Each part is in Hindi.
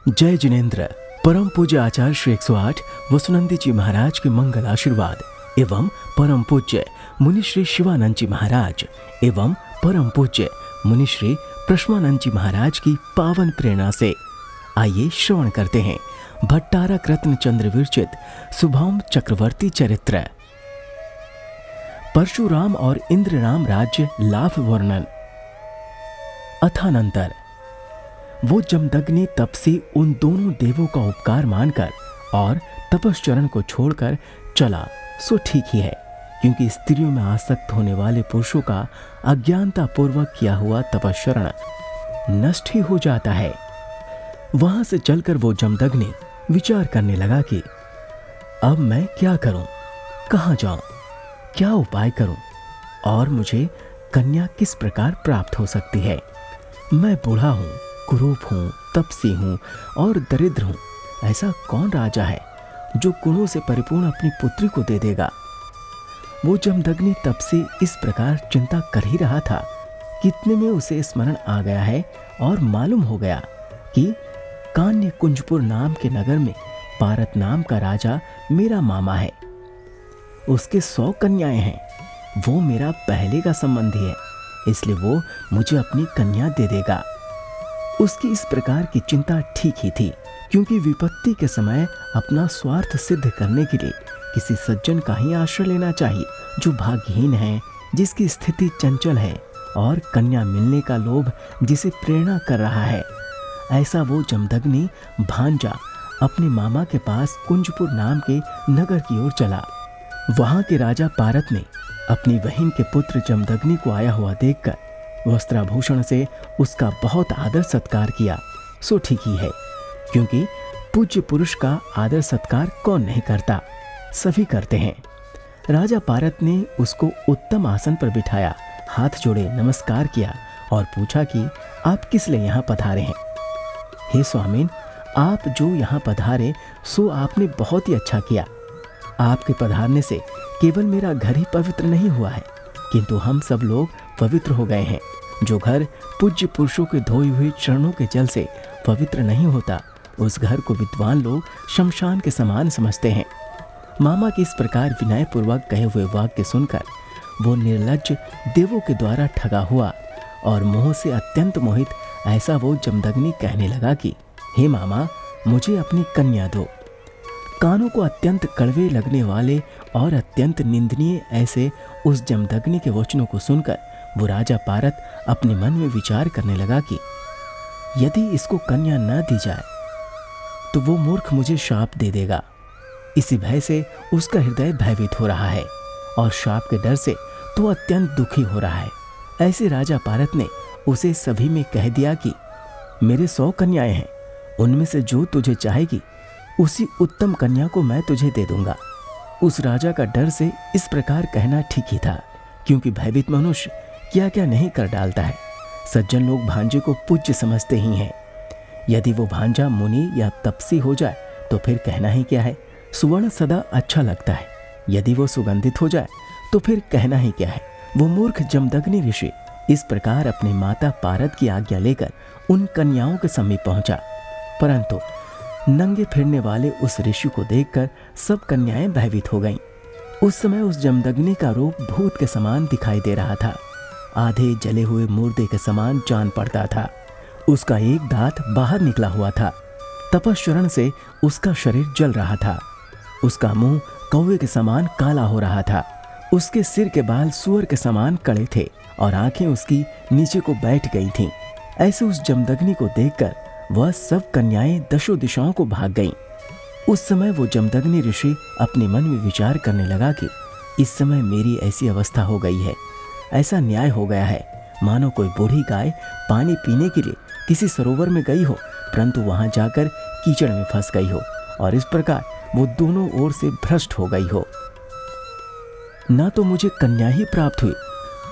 जय जिनेन्द्र। परम पूज्य आचार्य श्री 108 वसुनंदी जी महाराज के मंगल आशीर्वाद एवं परम पूज्य मुनि श्री शिवानंद जी महाराज एवं परम पूज्य मुनि श्री प्रश्मानंद जी महाराज की पावन प्रेरणा से आइए श्रवण करते हैं भट्टारक रत्न चंद्र विरचित शुभम चक्रवर्ती चरित्र। परशुराम और इंद्रराम राज्य लाभ वर्णन। अथानंतर वो जमदग्नि तप से उन दोनों देवों का उपकार मानकर और तपश्चरण को छोड़कर चला सो ठीक ही है, क्योंकि स्त्रियों में आसक्त होने वाले पुरुषों का अज्ञानता पूर्वक किया हुआ तपश्चरण नष्ट ही हो जाता है। वहां से चलकर वो जमदग्नि विचार करने लगा कि अब मैं क्या करूं, कहां जाऊं, क्या उपाय करूं और मुझे कन्या किस प्रकार प्राप्त हो सकती है। मैं बूढ़ा हूं, कुरूप हूं, तपसी हूं और दरिद्र हूं। ऐसा कौन राजा है जो गुणों से परिपूर्ण अपनी पुत्री को दे देगा। वो जमदग्नि तब से इस प्रकार चिंता कर ही रहा था कि इतने में उसे स्मरण आ गया है और मालूम हो गया कि कान्य कुंजपुर नाम के नगर में पारत नाम का राजा मेरा मामा है। उसके 100 कन्याएं हैं। वो मेरा पहले का संबंधी है, इसलिए वो मुझे अपनी कन्या दे देगा। उसकी इस प्रकार की चिंता ठीक ही थी, क्योंकि विपत्ति के समय अपना स्वार्थ सिद्ध करने के लिए किसी सज्जन का ही आश्रय लेना चाहिए, जो भाग्यहीन है, जिसकी स्थिति चंचल है और कन्या मिलने का लोभ जिसे प्रेरणा कर रहा है। ऐसा वो जमदग्नि भांजा अपने मामा के पास कुंजपुर नाम के नगर की ओर चला। वहां के राजा पारत ने अपनी बहन के पुत्र जमदग्नि को आया हुआ देखकर वस्त्राभूषण से उसका बहुत आदर सत्कार किया। सो ठीक ही है, क्योंकि पूज्य पुरुष का आदर सत्कार कौन नहीं करता, सभी करते हैं। राजा पारत ने उसको उत्तम आसन पर बिठाया, हाथ जोड़े नमस्कार किया और पूछा कि आप किस लिए यहाँ पधारे हैं। हे स्वामीन, आप जो यहाँ पधारे सो आपने बहुत ही अच्छा किया। आपके पधारने से केवल मेरा घर ही पवित्र नहीं हुआ है, किंतु हम सब लोग पवित्र हो गए हैं। जो घर पूज्य पुरुषों के धोई हुए चरणों के जल से पवित्र नहीं होता, उस घर को विद्वान लोग शमशान के समान समझते हैं। मामा के इस प्रकार विनय पूर्वक कहे हुए वाक्य सुनकर वो निर्लज्ज देवों के द्वारा ठगा हुआ और मोह से अत्यंत मोहित ऐसा वो जमदग्नि कहने लगा कि हे मामा, मुझे अपनी कन्या दो। कानों को अत्यंत कड़वे लगने वाले और अत्यंत निंदनीय ऐसे उस जमदग्नि के वचनों को सुनकर वो राजा पारत अपने मन में विचार करने लगा कि यदि इसको कन्या न दी जाए तो वो मूर्ख मुझे शाप दे देगा। इसी भय से उसका हृदय भयभीत हो रहा है और शाप के डर से तो अत्यंत दुखी हो रहा है। ऐसे राजा पारत ने उसे सभी में कह दिया कि मेरे 100 कन्याएं हैं, उनमें से जो तुझे चाहेगी उसी उत्तम कन्या को मैं तुझे दे दूंगा। उस राजा का डर से इस प्रकार कहना ठीक ही था, क्योंकि भयभीत मनुष्य क्या क्या नहीं कर डालता है। सज्जन लोग भांजे को पूज्य समझते ही हैं। यदि वो भांजा मुनि या तपसी हो जाए तो फिर कहना ही क्या है। सुवर्ण सदा अच्छा लगता है, यदि वो सुगंधित हो जाए तो फिर कहना ही क्या है। वो मूर्ख जमदग्नि ऋषि इस प्रकार अपनी माता पारत की आज्ञा लेकर उन कन्याओं के समीप पहुंचा, परंतु नंगे फिरने वाले उस ऋषि को देखकर सब कन्याएं भयभीत हो गईं। उस समय उस जमदग्नि का रूप भूत के समान दिखाई दे रहा था। आधे जले हुए मुर्दे के समान जान पड़ता था। उसका एक दांत बाहर निकला हुआ था। तपश्चरण से उसका शरीर जल रहा था। उसका मुंह कौवे के समान काला हो रहा था। उसके सिर के बाल सूअर के समान कड़े थे और आंखें उसकी नीचे को बैठ गई थीं। ऐसे उस जमदग्नि को देखकर वह सब कन्याएं दशों दिशाओं को भाग गईं। उस समय वो जमदग्नि ऋषि अपने मन में विचार करने लगा कि इस समय मेरी ऐसी अवस्था हो गई है, ऐसा न्याय हो गया है मानो कोई बूढ़ी गाय पानी पीने के लिए किसी सरोवर में गई हो, परंतु वहां जाकर कीचड़ में फंस गई हो और इस प्रकार वो दोनों ओर से भ्रष्ट हो गई हो। ना तो मुझे कन्या ही प्राप्त हुई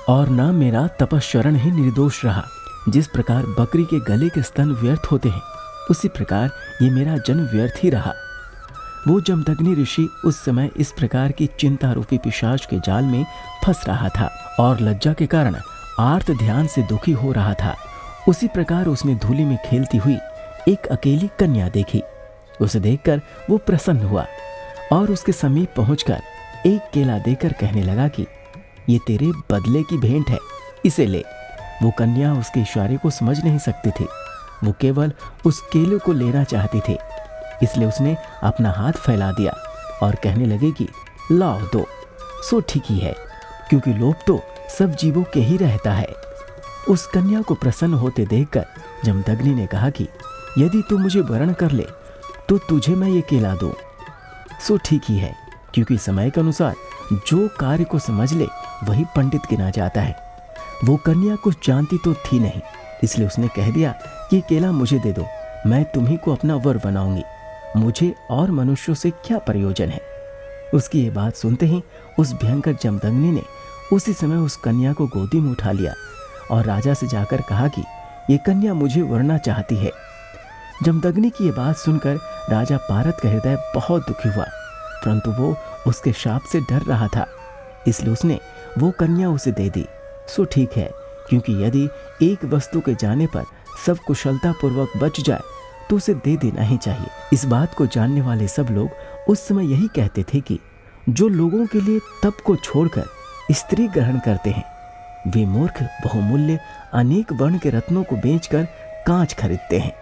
और ना मेरा तपश्चरण ही निर्दोष रहा। जिस प्रकार बकरी के गले के स्तन व्यर्थ होते हैं, उसी प्रकार ये मेरा जन्म व्यर्थ ही रहा। वो जमदग्नि ऋषि उस समय इस प्रकार की चिंता रूपी पिशाच के जाल में फंस रहा था और लज्जा के कारण आर्त ध्यान से दुखी हो रहा था। उसी प्रकार उसने धूलि में खेलती हुई एक अकेली कन्या देखी। उसे देखकर वो प्रसन्न हुआ और उसके समीप पहुंचकर एक केला देकर कहने लगा कि ये तेरे बदले की भेंट है, इसे ले। वो कन्या उसके इशारे को समझ नहीं सकती थी, वो केवल उस केले को लेना चाहती थी। इसलिए उसने अपना हाथ फैला दिया और कहने लगे कि लाओ दो। सो ठीक ही है, क्योंकि लोभ तो सब जीवों के ही रहता है। उस कन्या को प्रसन्न होते देखकर जमदग्नि ने कहा कि यदि तू मुझे वरण कर ले तो तुझे मैं ये केला दूं। सो ठीक ही है, क्योंकि समय के अनुसार जो कार्य को समझ ले वही पंडित गिना जाता है। वो कन्या कुछ जानती तो थी नहीं, इसलिए उसने कह दिया कि केला मुझे दे दो, मैं तुम्ही को अपना वर बनाऊंगी। मुझे और मनुष्यों से क्या प्रयोजन है। उसकी ये बात सुनते ही उस भयंकर जमदग्नि ने उसी समय उस कन्या को गोदी में उठा लिया और राजा से जाकर कहा कि ये कन्या मुझे वरना चाहती है। जमदग्नि की ये बात सुनकर राजा पारत का हृदय बहुत दुखी हुआ, परंतु वो उसके शाप से डर रहा था, इसलिए उसने वो कन्या उसे दे दी। सो ठीक है, क्योंकि यदि एक वस्तु के जाने पर सब कुशलतापूर्वक बच जाए तो उसे दे देना ही चाहिए। इस बात को जानने वाले सब लोग उस समय यही कहते थे कि जो लोगों के लिए तप को छोड़कर स्त्री ग्रहण करते हैं, वे मूर्ख बहुमूल्य अनेक वर्ण के रत्नों को बेचकर कांच खरीदते हैं।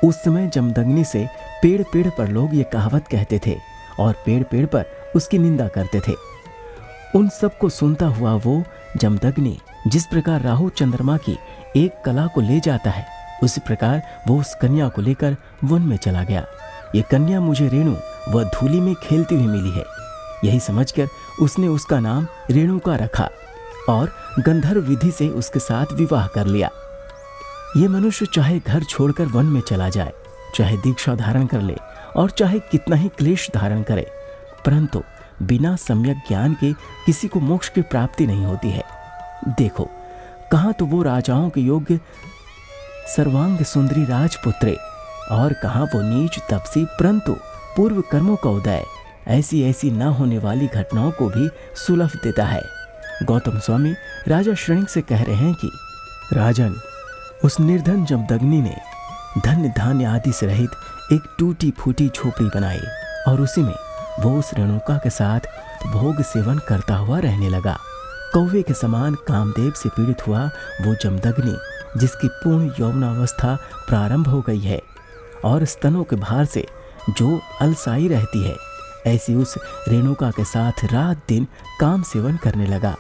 उस समय जमदग्नि से पेड़ पेड़ पर लोग ये कहावत कहते थे और पेड़ पेड़ पर उसकी निंदा करते थे। उन सब को सुनता हुआ वो जमदग्नि जिस प्रकार राहु चंद्रमा की एक कला को ले जाता है, उसी प्रकार वो उस कन्या को लेकर वन में चला गया। ये कन्या मुझे रेणु व धूलि में खेलती हुई मिली है, यही समझकर उसने उसका नाम रेणुका रखा और गंधर्व विधि से उसके साथ विवाह कर लिया। ये मनुष्य चाहे घर छोड़कर वन में चला जाए, चाहे दीक्षा धारण कर ले और चाहे कितना ही क्लेश धारण करे, परंतु बिना सम्यक ज्ञान के किसी को मोक्ष की प्राप्ति नहीं होती है। देखो, कहाँ तो वो राजाओं के योग्य सर्वांग सुंदरी राजपुत्रे और कहाँ वो नीच तपसी परंतु पूर्व कर्मों का उदय ऐसी ऐसी न होने वाली घटनाओं को भी सुलभ देता है। गौतम स्वामी राजा श्रेणी से कह रहे हैं कि राजन, उस निर्धन जमदग्नि ने धन धान्य आदि से रहित एक टूटी फूटी झोपड़ी बनाई और उसी में वो उस रेणुका के साथ भोग सेवन करता हुआ रहने लगा। कौवे के समान कामदेव से पीड़ित हुआ वो जमदग्नि, जिसकी पूर्ण यौवनावस्था प्रारंभ हो गई है और स्तनों के भार से जो अलसाई रहती है, ऐसी उस रेणुका के साथ रात दिन काम सेवन करने लगा।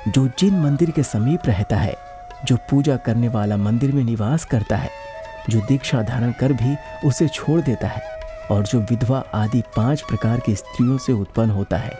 जो जिन मंदिर के समीप रहता है, जो पूजा करने वाला मंदिर में निवास करता है, जो दीक्षा धारण कर भी उसे छोड़ देता है और जो विधवा आदि 5 प्रकार की स्त्रियों से उत्पन्न होता है,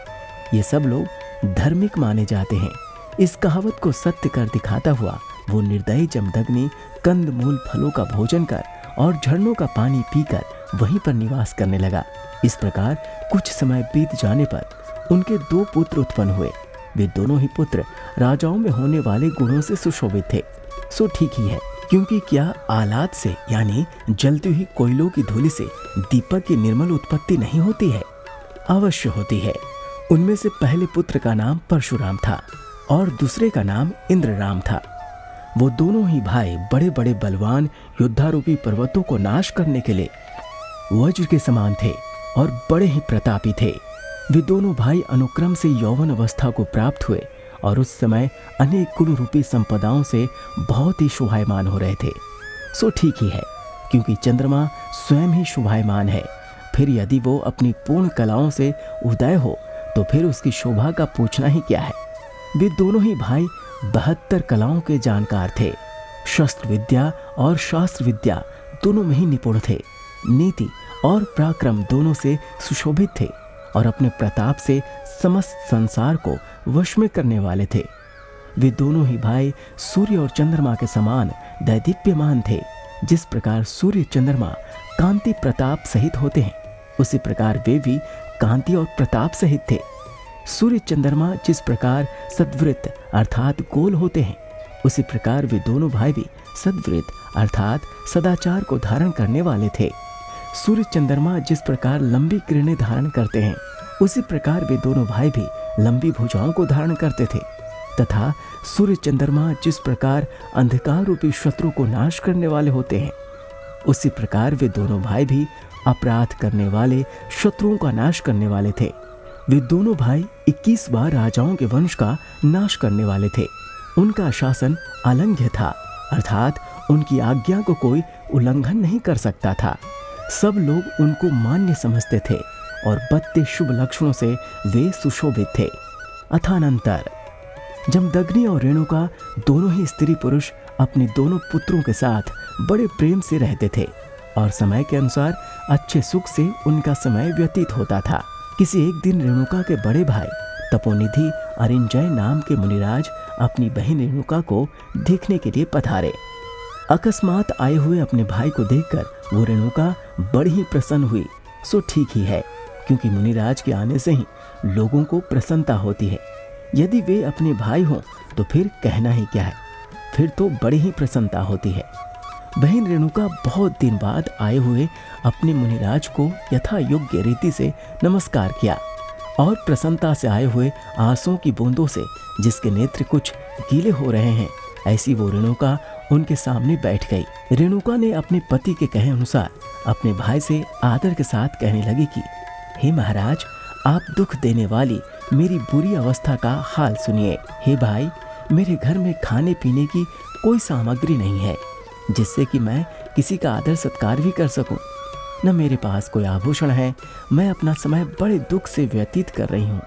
ये सब लोग धार्मिक माने जाते हैं। इस कहावत को सत्य कर दिखाता हुआ वो निर्दयी जमदग्नि कंद मूल फलों का भोजन कर और झरनों का पानी पीकर वहीं पर निवास करने लगा। इस प्रकार कुछ समय बीत जाने पर उनके 2 पुत्र उत्पन्न हुए। वे दोनों ही पुत्र राजाओं में होने वाले गुणों से सुशोभित थे। सो ठीक ही है, क्योंकि क्या आलात से यानी जलती हुई कोयलों की धूलि से दीपक की निर्मल उत्पत्ति नहीं होती है? अवश्य होती है। उनमें से पहले पुत्र का नाम परशुराम था और दूसरे का नाम इंद्रराम था। वो दोनों ही भाई बड़े बड़े बलवान योद्धारूपी पर्वतों को नाश करने के लिए वज्र के समान थे और बड़े ही प्रतापी थे। वे दोनों भाई अनुक्रम से यौवन अवस्था को प्राप्त हुए और उस समय अनेक गुण रूपी संपदाओं से बहुत ही शोभायमान हो रहे थे। सो ठीक ही है, क्योंकि चंद्रमा स्वयं ही शोभायमान है। फिर यदि वो अपनी पूर्ण कलाओं से उदय हो तो फिर उसकी शोभा का पूछना ही क्या है। वे दोनों ही भाई 72 कलाओं के जानकार थे। शस्त्र विद्या और शास्त्र विद्या दोनों में ही निपुण थे। नीति और पराक्रम दोनों से सुशोभित थे और अपने प्रताप से समस्त संसार को वश में करने वाले थे। वे दोनों ही भाई सूर्य और चंद्रमा के समान दैदीप्यमान थे। जिस प्रकार सूर्य चंद्रमा कांति प्रताप सहित होते हैं, उसी प्रकार वे भी कांति और प्रताप सहित थे। सूर्य चंद्रमा जिस प्रकार सद्वृत्त अर्थात गोल होते हैं, उसी प्रकार वे दोनों भाई भी सद्वृत्त अर्थात सदाचार को धारण करने वाले थे। सूर्य चंद्रमा जिस प्रकार लंबी किरणें धारण करते हैं, उसी प्रकार वे दोनों भाई भी लंबी भुजाओं को धारण करते थे। तथा सूर्य चंद्रमा जिस प्रकार अंधकार रूपी शत्रु को नाश करने वाले होते हैं, उसी प्रकार वे दोनों भाई भी अपराध करने वाले, शत्रुओं का नाश करने वाले थे। वे दोनों भाई 21 बार राजाओं के वंश का नाश करने वाले थे। उनका शासन अलंघ्य था, अर्थात उनकी आज्ञा को कोई उल्लंघन नहीं कर सकता था। सब लोग उनको मान्य समझते थे और बत्ते शुभ लक्षणों से वे सुशोभित थे। अथानंतर जमदग्नि और रेणुका दोनों ही स्त्री पुरुष अपने दोनों पुत्रों के साथ बड़े प्रेम से रहते थे और समय के अनुसार अच्छे सुख से उनका समय व्यतीत होता था। किसी एक दिन रेणुका के बड़े भाई तपोनिधि अरिंजय नाम के मुनिराज अपनी बहन रेणुका को देखने के लिए पधारे। अकस्मात आए हुए अपने भाई को देखकर वो रेणुका बड़ी ही प्रसन्न हुई। सो ठीक ही है, क्योंकि मुनिराज के आने से ही लोगों को प्रसन्नता होती है। यदि वे अपने भाई हों तो फिर कहना ही क्या है, फिर तो बड़ी ही प्रसन्नता होती है। बहन रेणुका बहुत दिन बाद आए हुए अपने मुनिराज को यथा योग्य रीति से नमस्कार किया और प्रसन्नता से आए हुए आंसुओं की बूंदों से जिसके नेत्र कुछ गीले हो रहे हैं, ऐसी वो रेणुका उनके सामने बैठ गई। रेणुका ने अपने पति के कहे अनुसार अपने भाई से आदर के साथ कहने लगी कि हे महाराज, आप दुख देने वाली मेरी बुरी अवस्था का हाल सुनिए। हे भाई, मेरे घर में खाने पीने की कोई सामग्री नहीं है जिससे कि मैं किसी का आदर सत्कार भी कर सकूं। न मेरे पास कोई आभूषण है। मैं अपना समय बड़े दुख से व्यतीत कर रही हूँ।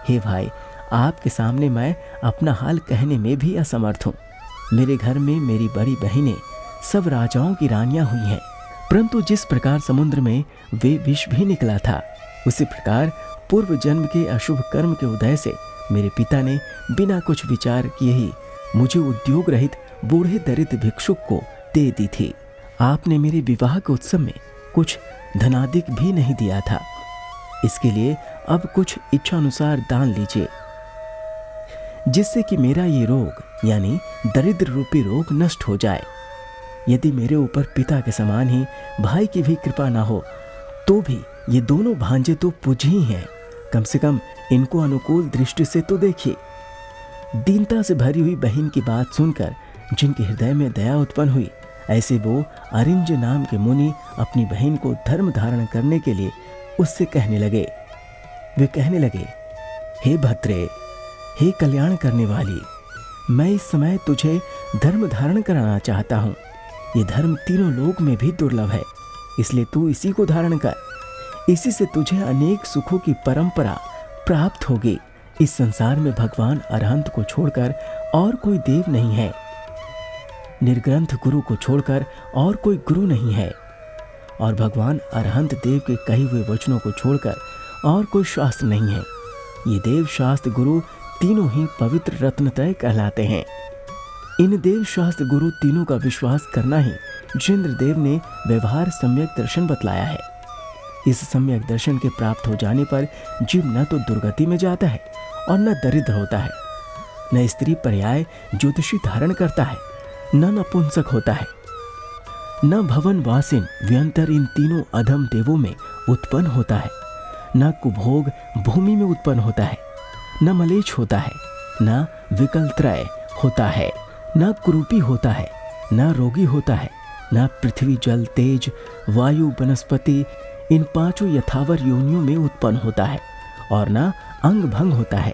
हे भाई, आपके सामने मैं अपना हाल कहने में भी असमर्थ हूँ। मेरे घर में मेरी बड़ी बहनें सब राजाओं की रानियां हुई हैं, परंतु जिस प्रकार समुद्र में वे विष भी निकला था, उसी प्रकार पूर्व जन्म के अशुभ कर्म के उदय से मेरे पिता ने बिना कुछ विचार किए ही मुझे उद्योग रहित बूढ़े दरिद्र भिक्षुक को दे दी थी। आपने मेरे विवाह के उत्सव में कुछ धनादिक भी नहीं दिया था। इसके लिए अब कुछ इच्छा अनुसार दान लीजिए, जिससे कि मेरा ये रोग यानी दरिद्र रूपी रोग नष्ट हो जाए। यदि मेरे ऊपर पिता के समान ही भाई की भी कृपा ना हो तो भी ये दोनों भांजे तो पूज्य ही हैं। कम से कम इनको अनुकूल दृष्टि से तो देखिए। दीनता से भरी हुई बहन की बात सुनकर जिनके हृदय में दया उत्पन्न हुई, ऐसे वो अरिंज नाम के मुनि अपनी बहन को धर्म धारण करने के लिए उससे कहने लगे। वे कहने लगे, हे भद्रे, हे कल्याण करने वाली, मैं इस समय तुझे धर्म धारण कराना चाहता हूँ। ये धर्म तीनों लोक में भी दुर्लभ है, इसलिए तू इसी को धारण कर। इसी से तुझे अनेक सुखों की परंपरा प्राप्त होगी। इस संसार में भगवान अरहंत को छोड़कर और कोई देव नहीं है। निर्ग्रंथ गुरु को छोड़कर और कोई गुरु नहीं है, और भगवान अरहंत देव के कहे हुए वचनों को छोड़कर और कोई शास्त्र नहीं है। ये देव शास्त्र गुरु तीनों ही पवित्र रत्नत्रय कहलाते हैं। इन देव शास्त्र गुरु तीनों का विश्वास करना ही जिंद्र देव ने व्यवहार सम्यक दर्शन बतलाया है। इस सम्यक दर्शन के प्राप्त हो जाने पर जीव न तो दुर्गति में जाता है और न दरिद्र होता है, न स्त्री पर्याय ज्योतिषी धारण करता है, न नपुंसक होता है, न भवन वासिन व्यंतर इन तीनों अधम देवों में उत्पन्न होता है, न कुभोग भूमि में उत्पन्न होता है, न मलेच्छ होता है, न विकलत्रय होता है, न कुरूपी होता है, न रोगी होता है, न पृथ्वी जल तेज वायु वनस्पति इन पांचों यथावर योनियों में उत्पन्न होता है, और न अंग भंग होता है।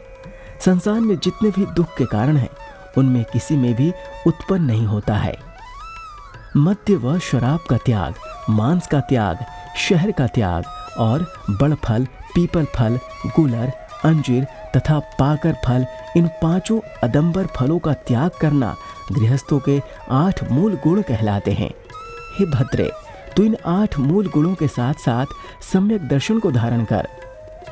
संसार में जितने भी दुख के कारण हैं, उनमें किसी में भी उत्पन्न नहीं होता है। मद्य व शराब का त्याग, मांस का त्याग, शहर का त्याग और बड़ फल, पीपल फल, गुलर, अंजीर तथा पाकर फल इन पांचों अदंबर फलों का त्याग करना गृहस्थों के 8 मूल गुण कहलाते हैं। हे भद्रे, तू इन 8 मूल गुणों के साथ साथ सम्यक दर्शन को धारण कर।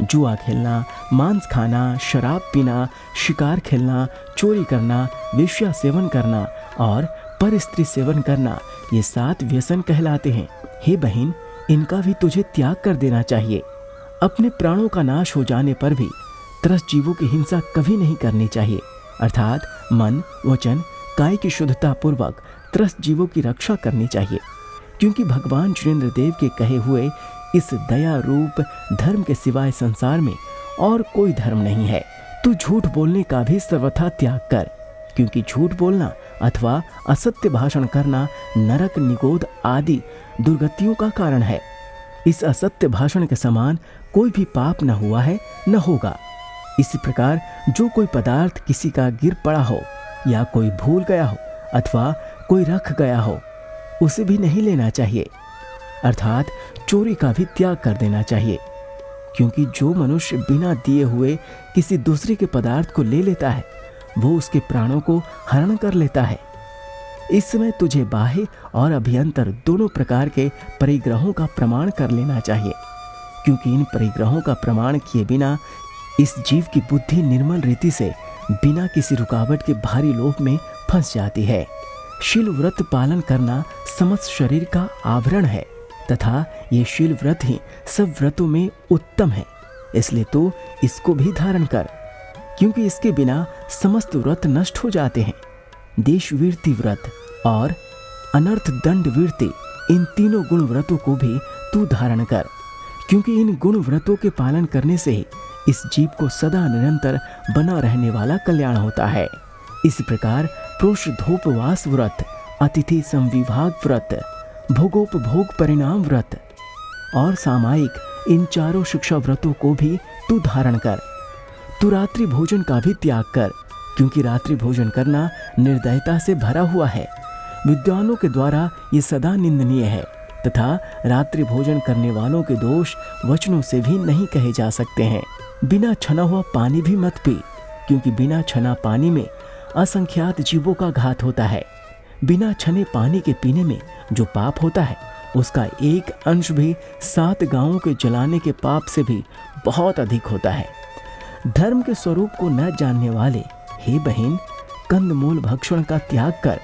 जुआ खेलना, मांस खाना, शराब पीना, शिकार खेलना, चोरी करना, वेश्या सेवन करना और पर स्त्री सेवन करना, ये 7 व्यसन कहलाते हैं। हे बहन, इनका भी तुझे त्याग कर देना चाहिए। अपने प्राणों का नाश हो जाने पर भी त्रस्त जीवों की हिंसा कभी नहीं करनी चाहिए, अर्थात मन, वचन, काय की शुद्धता पूर्वक त्रस्त जीवों की रक्षा करनी चाहिए, क्योंकि भगवान जिनेंद्र देव के कहे हुए इस दया रूप धर्म के सिवाय संसार में और कोई धर्म नहीं है। तू झूठ बोलने का भी सर्वथा त्याग कर, क्योंकि झूठ बोलना अथवा असत्य भाषण करना नरक, निगोद आदि दुर्गतियों का कारण है। इस असत्य भाषण के समान कोई भी पाप न हुआ है न होगा। इसी प्रकार जो कोई पदार्थ किसी का गिर पड़ा हो या कोई भूल गया हो अथवा कोई रख गया हो, उसे भी नहीं लेना चाहिए, अर्थात चोरी का भी त्याग कर देना चाहिए। क्योंकि जो मनुष्य बिना दिए हुए किसी दूसरे के पदार्थ को ले लेता है, वो उसके प्राणों को हरण कर लेता है। इस समय तुझे बाह्य और अभ्यंतर दोनों प्रकार के परिग्रहों का प्रमाण कर लेना चाहिए, क्योंकि इन परिग्रहों का प्रमाण किए बिना इस जीव की बुद्धि निर्मल रीति से बिना किसी रुकावट के भारी लोभ में फंस जाती है। शील व्रत पालन करना समस्त शरीर का आवरण है तथा ये शील व्रत ही सब व्रतों में उत्तम है, इसलिए तो इसको भी धारण कर, क्योंकि इसके बिना समस्त व्रत नष्ट हो जाते हैं। देशवीर्ति व्रत और अनर्थ दंड वीर्ति, इन तीनों गुण व्रतों को भी तू धारण कर, क्योंकि इन गुण व्रतों के पालन करने से ही इस जीव को सदा निरंतर बना रहने वाला कल्याण होता है। इसी प्रकार प्रोषधोपवास व्रत, अतिथि संविभाग व्रत, भोगोपभोग परिणाम व्रत और सामायिक, इन चारों शिक्षा व्रतों को भी तू धारण कर। तू रात्रि भोजन का भी त्याग कर, क्योंकि रात्रि भोजन करना निर्दयता से भरा हुआ है। विद्वानों के द्वारा ये सदा निंदनीय है तथा रात्रि भोजन करने वालों के दोष वचनों से भी नहीं कहे जा सकते हैं। बिना छना हुआ पानी भी मत पी, क्योंकि बिना छना पानी में असंख्यात जीवों का घात होता है। बिना छने पानी के पीने में जो पाप होता है, उसका एक अंश भी 7 गांवों के जलाने के पाप से भी बहुत अधिक होता है। धर्म के स्वरूप को न जानने वाले, हे बहन, कंदमूल भक्षण का त्याग कर,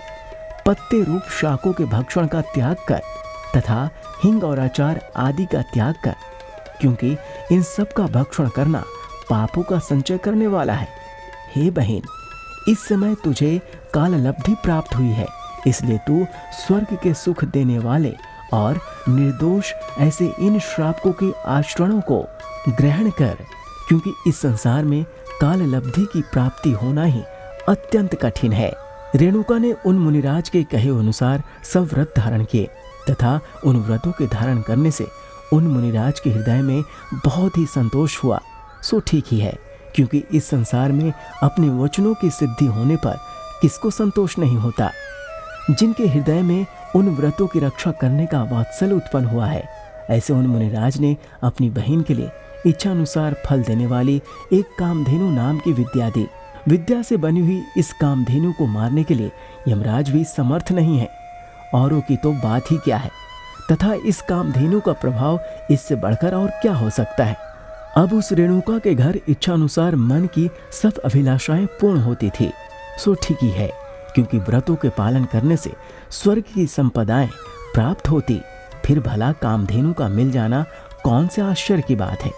पत्ते रूप शाकों के भक्षण का त्याग कर तथा हिंग और अचार आदि का त्याग कर, क्योंकि इन सब का भक्षण करना पापों का संचय करने वाला है। हे बहन, इस समय तुझे काल लब्धि प्राप्त हुई है, इसलिए तू स्वर्ग के सुख देने वाले और निर्दोष ऐसे इन श्रापकों के आचरणों को ग्रहण कर, क्योंकि इस संसार में काल लब्धि की प्राप्ति होना ही अत्यंत कठिन है। रेणुका ने उन मुनिराज के कहे अनुसार सब व्रत धारण किए तथा उन व्रतों के धारण करने से उन मुनिराज के हृदय में बहुत ही संतोष हुआ। सो ठीक ही है, क्योंकि इस संसार में अपने वचनों की सिद्धि होने पर किसको संतोष नहीं होता। जिनके हृदय में उन व्रतों की रक्षा करने का वात्सल्य उत्पन्न हुआ है, ऐसे उन मुनिराज ने अपनी बहन के लिए इच्छा अनुसार फल देने वाली एक कामधेनु नाम की विद्या दी। विद्या से बनी हुई इस कामधेनु को मारने के लिए यमराज भी समर्थ नहीं है, औरों की तो बात ही क्या है, तथा इस कामधेनु का प्रभाव इससे बढ़कर और क्या हो सकता है। अब उस रेणुका के घर इच्छा अनुसार मन की सब अभिलाषाएं पूर्ण होती थी। सो ठीक ही है, क्योंकि व्रतों के पालन करने से स्वर्ग की संपदाएं प्राप्त होती, फिर भला कामधेनु का मिल जाना कौन से आश्चर्य की बात है।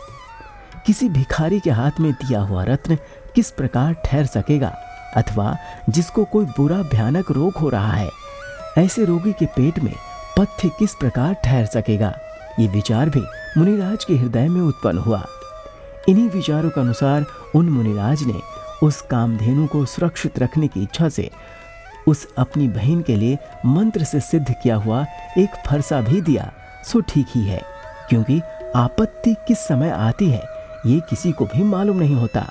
किसी भिखारी के हाथ में दिया हुआ रत्न किस प्रकार ठहर सकेगा, अथवा जिसको कोई बुरा भयानक रोग हो रहा है, ऐसे रोगी के पेट में पथ्य किस प्रकार ठहर सकेगा। ये विचार भी मुनिराज के हृदय में उत्पन्न हुआ। इन्हीं विचारों के अनुसार उन मुनिराज ने उस कामधेनु को सुरक्षित रखने की इच्छा से उस अपनी बहन के लिए मंत्र से सिद्ध किया हुआ एक फरसा भी दिया। सो ठीक ही है, क्योंकि आपत्ति किस समय आती है ये किसी को भी मालूम नहीं होता।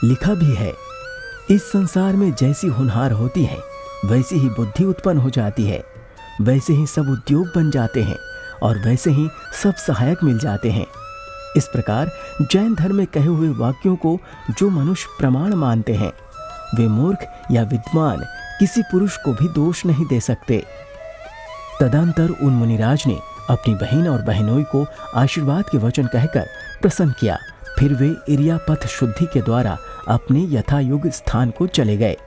लिखा भी है, इस संसार में जैसी होनहार होती है वैसी ही बुद्धि उत्पन्न हो जाती है, वैसे ही सब उद्योग बन जाते हैं और वैसे ही सब सहायक मिल जाते हैं। इस प्रकार जैन धर्म में कहे हुए वाक्यों को जो मनुष्य प्रमाण मानते हैं, वे मूर्ख या विद्वान किसी पुरुष को भी दोष नहीं दे सकते। तदंतर उन मुनिराज ने अपनी बहन और बहनोई को आशीर्वाद के वचन कहकर प्रसन्न किया। फिर वे इरियापथ शुद्धि के द्वारा अपने यथायुग स्थान को चले गए।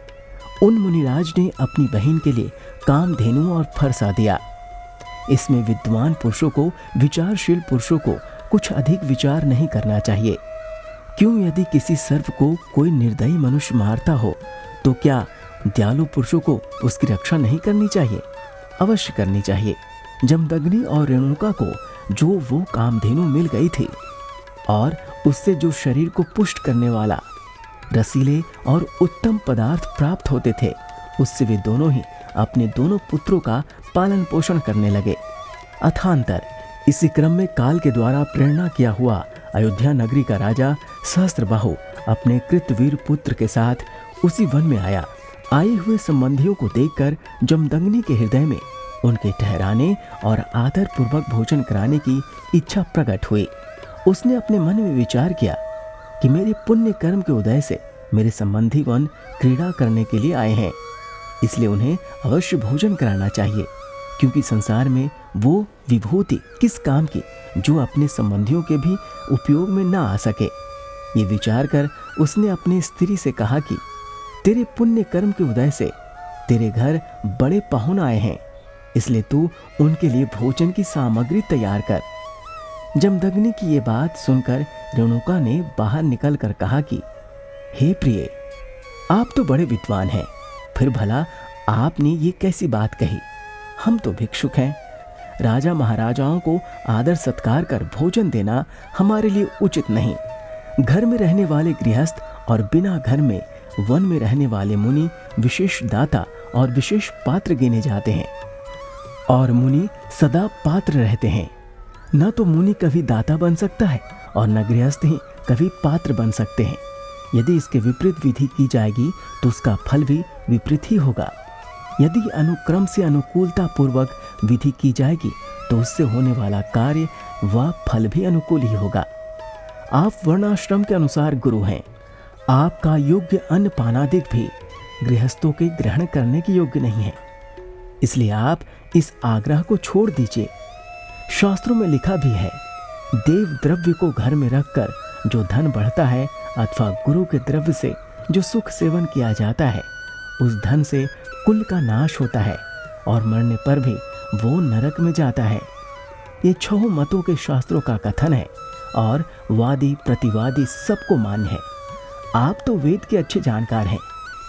उन मुनिराज ने अपनी बहन के लिए कामधेनु और फरसा दिया। इसमें विद्वान पुरुषों को, विचारशील पुरुषों को कुछ अधिक विचार नहीं करना चाहिए। क्यों, यदि किसी सर्प को कोई निर्दयी मनुष्य मारता हो तो क्या दयालु पुरुषों को उसकी रक्षा नहीं करनी चाहिए? अवश्य करनी चाहिए। जमदग्नि और रेणुका को जो वो कामधेनु मिल गई थी और उससे जो शरीर को पुष्ट करने वाला रसीले और उत्तम पदार्थ प्राप्त होते थे, उससे वे दोनों ही अपने दोनों पुत्रों का पालन पोषण करने लगे। अथांतर इसी क्रम में काल के द्वारा प्रेरणा किया हुआ अयोध्या नगरी का राजा सहस्त्रबाहु अपने कृतवीर पुत्र के साथ उसी वन में आया। आए हुए संबंधियों को देखकर जमदग्नि के हृदय में उनके ठहराने और आदर पूर्वक भोजन कराने की इच्छा प्रकट हुई। उसने अपने मन में विचार किया कि मेरे पुण्य कर्म के उदय से मेरे संबंधी वन क्रीड़ा करने के लिए आए हैं, इसलिए उन्हें अवश्य भोजन कराना चाहिए, क्योंकि संसार में वो विभूति किस काम की जो अपने संबंधियों के भी उपयोग में ना आ सके। ये विचार कर उसने अपनी स्त्री से कहा कि तेरे पुण्य कर्म के उदय से तेरे घर बड़े पाहुन आए हैं, इसलिए तू उनके लिए भोजन की सामग्री तैयार कर। जमदग्नि की ये बात सुनकर रेणुका ने बाहर निकलकर कहा कि हे प्रिय, आप तो बड़े विद्वान हैं, फिर भला आपने ये कैसी बात कही? हम तो भिक्षुक हैं। राजा महाराजाओं को आदर सत्कार कर भोजन देना हमारे लिए उचित नहीं। घर में रहने वाले गृहस्थ और बिना घर में वन में रहने वाले मुनि विशेष दाता और विशेष पात्र गिने जाते हैं, और मुनि सदा पात्र रहते हैं। न तो मुनि कभी दाता बन सकता है और न गृहस्थ ही कभी पात्र बन सकते हैं। यदि इसके विपरीत विधि की जाएगी तो उसका फल भी विपरीत ही होगा। यदि अनुक्रम से अनुकूलता पूर्वक विधि की जाएगी तो उससे होने वाला कार्य व फल भी अनुकूल ही होगा। आप वर्णाश्रम के अनुसार गुरु हैं। आपका योग्य अन्न पानादिक भी गृहस्थों के ग्रहण करने के योग्य नहीं है, इसलिए आप इस आग्रह को छोड़ दीजिए। शास्त्रों में लिखा भी है, देव द्रव्य को घर में रखकर जो धन बढ़ता है अथवा गुरु के द्रव्य से जो सुख सेवन किया जाता है, उस धन से कुल का नाश होता है और मरने पर भी वो नरक में जाता है। ये 6 मतों के शास्त्रों का कथन है और वादी प्रतिवादी सबको मान्य है। आप तो वेद के अच्छे जानकार हैं,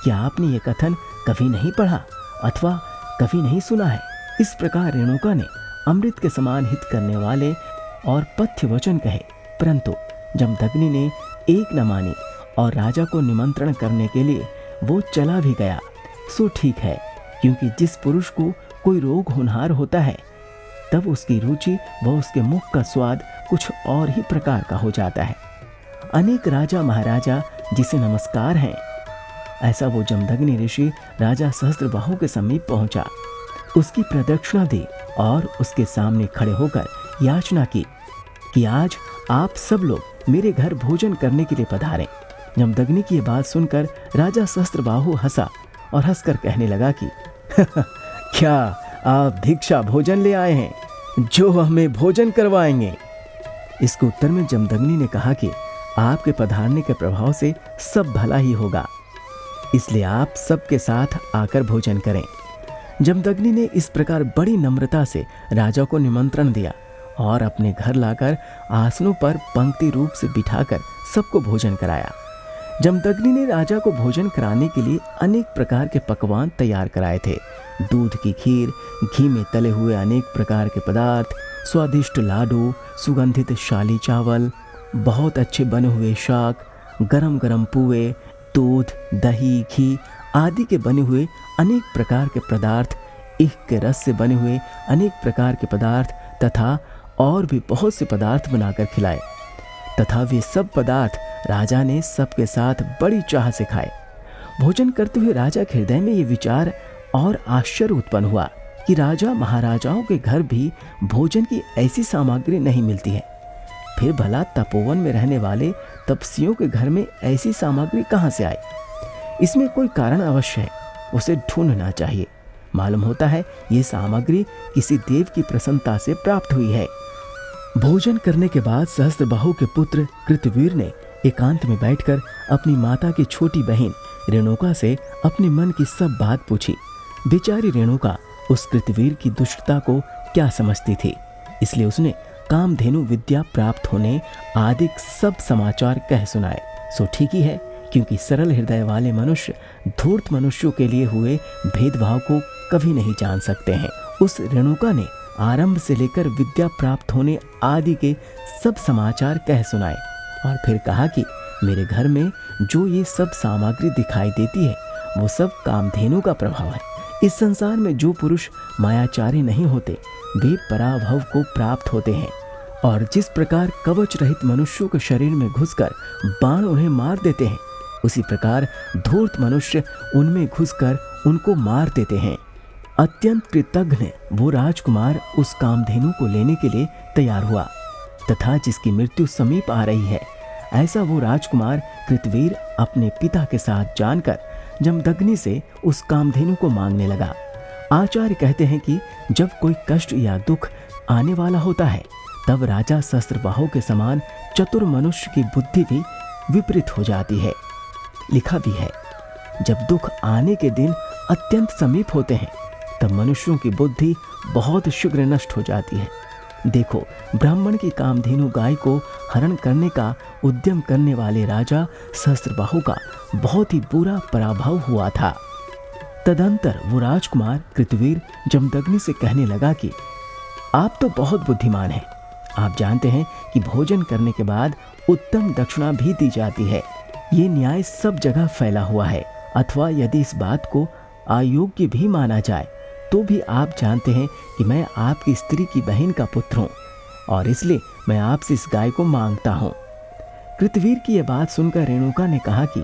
क्या आपने ये कथन कभी नहीं पढ़ा अथवा कभी नहीं सुना है? इस प्रकार रेणुका ने अमृत के समान हित करने वाले और पथ्य वचन कहे, परंतु जमदग्नि ने एक न मानी और राजा को निमंत्रण करने के लिए वो चला भी गया। सो ठीक है, क्योंकि जिस पुरुष को कोई रोग होनहार होता है तब उसकी रुचि व उसके मुख का स्वाद कुछ और ही प्रकार का हो जाता है। अनेक राजा महाराजा जिसे नमस्कार हैं, ऐसा वो जमदग्नि ऋषि राजा सहस्त्रबाहु के समीप पहुंचा, उसकी प्रदक्षिणा दी और उसके सामने खड़े होकर याचना की कि आज आप सब लोग मेरे घर भोजन करने के लिए पधारें। जमदग्नि की ये बात सुनकर राजा सहस्त्रबाहु हंसा और हंसकर कहने लगा कि क्या आप भिक्षा भोजन ले आए हैं जो हमें भोजन करवाएंगे? इसके उत्तर में जमदग्नि ने कहा कि आपके पधारने के प्रभाव से सब भला ही होगा, इसलिए आप सबके साथ आकर भोजन करें। जमदग्नि ने इस प्रकार बड़ी नम्रता से राजा को निमंत्रण दिया और अपने घर लाकर आसनों पर पंक्ति रूप से बिठाकर सबको भोजन कराया। जमदग्नि ने राजा को भोजन कराने के लिए अनेक प्रकार के पकवान तैयार कराए थे। दूध की खीर, घी में तले हुए अनेक प्रकार के पदार्थ, स्वादिष्ट लाडू, सुगंधित शाली चावल, बहुत अच्छे बने हुए शाक, गरम गरम पुए, दूध, दही, घी आदि के बने हुए अनेक प्रकार के पदार्थ, ईख के रस से बने हुए अनेक प्रकार के पदार्थ तथा और भी बहुत से पदार्थ बनाकर खिलाए तथा वे सब पदार्थ राजा ने सबके साथ बड़ी चाह से खाए। भोजन करते हुए राजा के हृदय में ये विचार और आश्चर्य उत्पन्न हुआ कि राजा महाराजाओं के घर भी भोजन की ऐसी सामग्री नहीं मिलती है, फिर भला तपोवन में रहने वाले तपस्वियों के घर में ऐसी सामग्री कहाँ से आई? इसमें कोई कारण अवश्य है, उसे ढूंढना चाहिए। मालूम होता है ये सामग्री किसी देव की प्रसन्नता से प्राप्त हुई है। भोजन करने के बाद सहस्त्रबाहु के पुत्र कृतवीर ने एकांत में बैठकर अपनी माता की छोटी बहन रेणुका से अपने मन की सब बात पूछी। बेचारी रेणुका उस कृतवीर की दुष्टता को क्या समझती थी, इसलिए उसने कामधेनु विद्या प्राप्त होने आदि सब समाचार कह सुनाए। सो ठीक ही है, क्योंकि सरल हृदय वाले मनुष्य धूर्त मनुष्यों के लिए हुए भेदभाव को कभी नहीं जान सकते हैं। उस रेणुका ने आरंभ से लेकर विद्या प्राप्त होने आदि के सब समाचार कह सुनाए और फिर कहा कि मेरे घर में जो ये सब सामग्री दिखाई देती है वो सब कामधेनु का प्रभाव है। इस संसार में जो पुरुष मायाचारी नहीं होते वे पराभव को प्राप्त होते हैं। और जिस प्रकार कवच रहित मनुष्यों के शरीर में घुसकर बाण उन्हें मार देते हैं, उसी प्रकार धूर्त मनुष्य उनमें घुसकर उनको मार देते हैं। अत्यंत कृतघ्न वो राजकुमार उस कामधेनु को लेने के लिए तैयार हुआ तथा जिसकी मृत्यु समीप आ रही है, ऐसा वो राजकुमार कृतवीर अपने पिता के साथ जानकर जमदग्नि से उस कामधेनु को मांगने लगा। आचार्य कहते हैं कि जब कोई कष्ट या दुख आने वाला होता है तब राजा सहस्त्रबाहु के समान चतुर मनुष्य की बुद्धि भी विपरीत हो जाती है। लिखा भी है, जब दुख आने के दिन अत्यंत समीप होते हैं तब मनुष्यों की बुद्धि बहुत शीघ्र नष्ट हो जाती है। देखो, ब्राह्मण की कामधेनु गाय को हरण करने का उद्यम करने वाले राजा सहस्त्रबाहु का बहुत ही बुरा पराभव हुआ था। तदंतर वो राजकुमार कृतवीर जमदग्नि से कहने लगा कि आप तो बहुत बुद्धिमान हैं। आप जानते हैं कि भोजन करने के बाद उत्तम दक्षिणा भी दी जाती है। ये न्याय सब जगह फैला हुआ है। अथवा यदि इस बात को अयोग्य भी माना जाए तो भी आप जानते हैं कि मैं आपकी स्त्री की बहन का पुत्र हूँ और इसलिए मैं आपसे इस गाय को मांगता हूँ। कृतवीर की यह बात सुनकर रेणुका ने कहा कि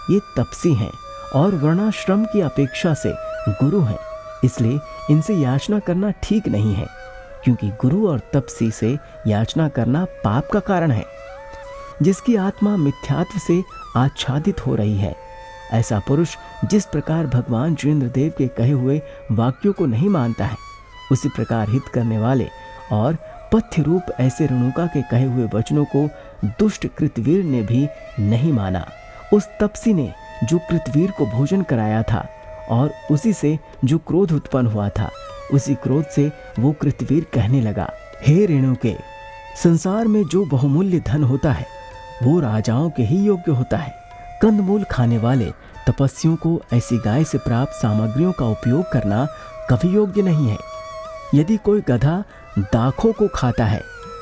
ये तपसी हैं और वर्णाश्रम की अपेक्षा से गुरु हैं, इसलिए इनसे याचना करना ठीक नहीं है, क्योंकि गुरु और तपसी से याचना करना पाप का कारण है। जिसकी आत्मा मिथ्यात्व से आच्छादित हो रही है, ऐसा पुरुष जिस प्रकार भगवान जिनेंद्रदेव के कहे हुए वाक्यों को नहीं मानता है, उसी प्रकार हित करने वाले और पथ्य रूप ऐसे रेणुका के कहे हुए वचनों को दुष्ट कृतवीर ने भी नहीं माना। उस तपसी ने जो कृतवीर को भोजन कराया था और उसी से जो क्रोध उत्पन्न हुआ था, उसी क्रोध से वो कृतवीर कहने लगा, हे रेणुके, संसार में जो बहुमूल्य धन होता है वो राजाओं के ही योग्य होता है। कंदमूल खाने वाले तपस्वियों को ऐसी गाय से प्राप्त सामग्रियों का उपयोग करना कभी योग्य नहीं है। यदि कोई गधा दाखों को खाता है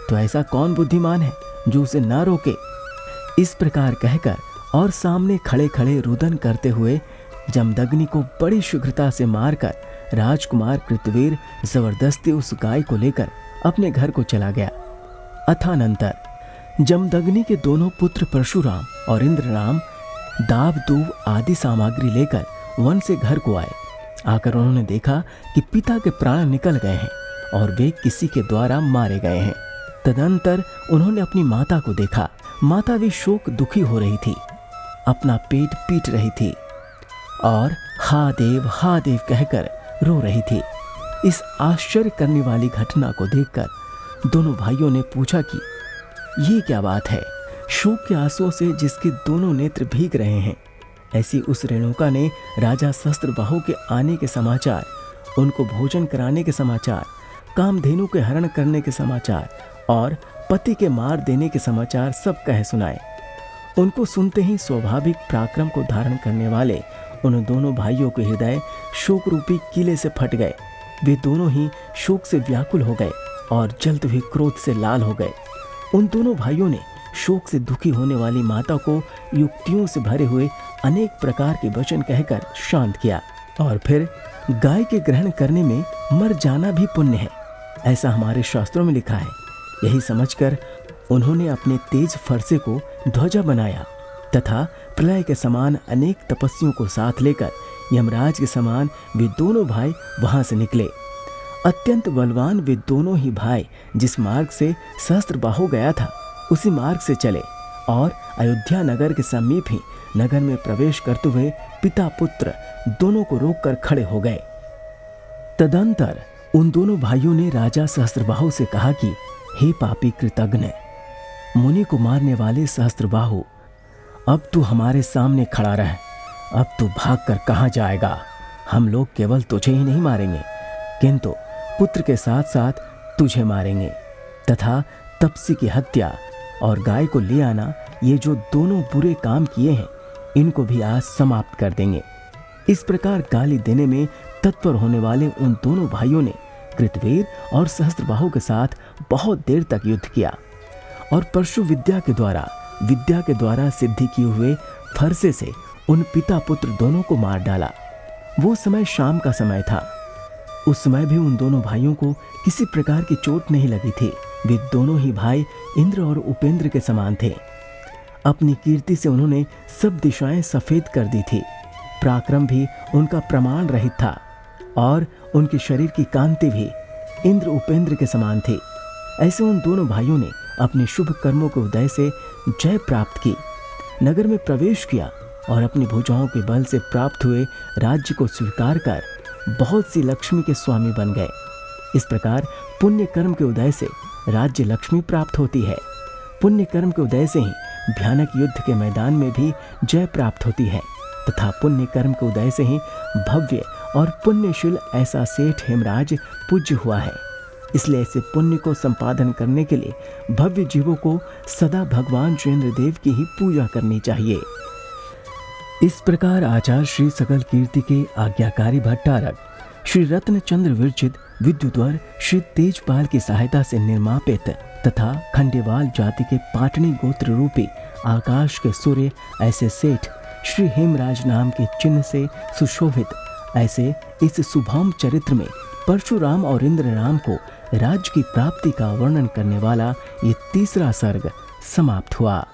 तो ऐसा कौन बुद्धिमान है जो उसे न रोके। इस प्रकार कहकर और सामने खड़े खड़े रुदन करते हुए जमदग्नि को बड़ी शीघ्रता से मारकर राजकुमार कृतवीर जबरदस्ती उस गाय को लेकर अपने घर को चला गया। अथानंतर जमदग्नि के दोनों पुत्र परशुराम और इंद्रराम दाब दूब आदि सामग्री लेकर वन से घर को आए। आकर उन्होंने देखा कि पिता के प्राण निकल गए हैं और वे किसी के द्वारा मारे गए हैं। तदंतर उन्होंने अपनी माता को देखा। माता भी शोक दुखी हो रही थी, अपना पेट पीट रही थी और हा देव कहकर रो रही थी। इस आश्चर्य करने वाली घटना को देखकर दोनों भाइयों ने पूछा कि ये क्या बात है। शोक के आंसुओं से जिसके दोनों नेत्र भीग रहे हैं, ऐसी उस रेणुका ने राजा सहस्त्रबाहु के आने के समाचार, उनको भोजन कराने के समाचार, कामधेनु के हरण करने के समाचार और पति के मार देने के समाचार सब कह सुनाए। उनको सुनते ही स्वाभाविक पराक्रम को धारण करने वाले उन दोनों भाइयों के हृदय शोक रूपी किले से फट गए। वे दोनों ही शोक से व्याकुल हो गए और जलते हुए क्रोध से लाल हो गए। उन दोनों भाइयों ने शोक से दुखी होने वाली माता को युक्तियों से भरे हुए अनेक प्रकार के वचन कहकर शांत किया और फिर गाय के ग्रहण करने में मर जाना भी पुण्य है, ऐसा हमारे शास्त्रों में लिखा है। यही समझकर उन्होंने अपने तेज फरसे को ध्वजा बनाया तथा प्रलय के समान अनेक तपस्वियों को साथ लेकर यमराज के समान वे दोनों भाई वहां से निकले। अत्यंत बलवान वे दोनों ही भाई जिस मार्ग से सहस्त्रबाहु गया था उसी मार्ग से चले और अयोध्या नगर के समीप ही नगर में प्रवेश करते हुए पिता पुत्र दोनों को रोककर खड़े हो गए। तदंतर उन दोनों भाइयों ने राजा सहस्त्रबाहु से कहा कि हे पापी कृतघ्न, मुनि को मारने वाले सहस्त्रबाहु, अब तू हमारे सामने खड़ा रह। अब तू भागकर कहाँ जाएगा? हम लोग केवल तुझे ही नहीं मारेंगे किंतु पुत्र के साथ साथ तुझे मारेंगे तथा तपसी की हत्या और गाय को ले आना, ये जो दोनों बुरे काम किए हैं इनको भी आज समाप्त कर देंगे। इस प्रकार गाली देने में तत्पर होने वाले उन दोनों भाइयों ने कृतवीर और सहस्त्रबाहु के साथ बहुत देर तक युद्ध किया और परशु विद्या के द्वारा सिद्धि किए हुए फरसे से उन पिता पुत्र दोनों को मार डाला। वो समय शाम का समय था। उस समय भी उन दोनों भाइयों को किसी प्रकार की चोट नहीं लगी थी। वे दोनों ही भाई इंद्र और उपेंद्र के समान थे। अपनी कीर्ति से उन्होंने सब दिशाएं सफेद कर दी थी। पराक्रम भी उनका प्रमाण रहित था और उनके शरीर की कांति भी इंद्र उपेंद्र के समान थी। ऐसे उन दोनों भाइयों ने अपने शुभ कर्मों के उदय से जय प्राप्त की, नगर में प्रवेश किया और अपनी भुजाओं के बल से प्राप्त हुए राज्य को स्वीकार कर बहुत सी लक्ष्मी के स्वामी बन गए। इस प्रकार पुण्य कर्म के उदय से राज्य लक्ष्मी प्राप्त होती है। पुण्य कर्म के उदय से ही भयानक युद्ध के मैदान में भी जय प्राप्त होती है तथा पुण्य कर्म के उदय से ही भव्य और पुण्यशील ऐसा सेठ हेमराज पूज्य हुआ है। इसलिए ऐसे पुण्य को संपादन करने के लिए भव्य जीवों को सदा भगवान चंद्रदेव की ही पूजा करनी चाहिए। इस प्रकार आचार्य श्री सकल कीर्ति के आज्ञाकारी भट्टारक श्री रत्नचंद्र विरचित विद्युद्वर श्री तेजपाल की सहायता से निर्मापित तथा खंडेवाल जाति के पाटनी गोत्र रूपी आकाश के सूर्य ऐसे सेठ श्री हेमराज नाम के चिन्ह से सुशोभित ऐसे इस शुभम चरित्र में परशुराम और इंद्रराम को राज्य की प्राप्ति का वर्णन करने वाला ये तीसरा सर्ग समाप्त हुआ।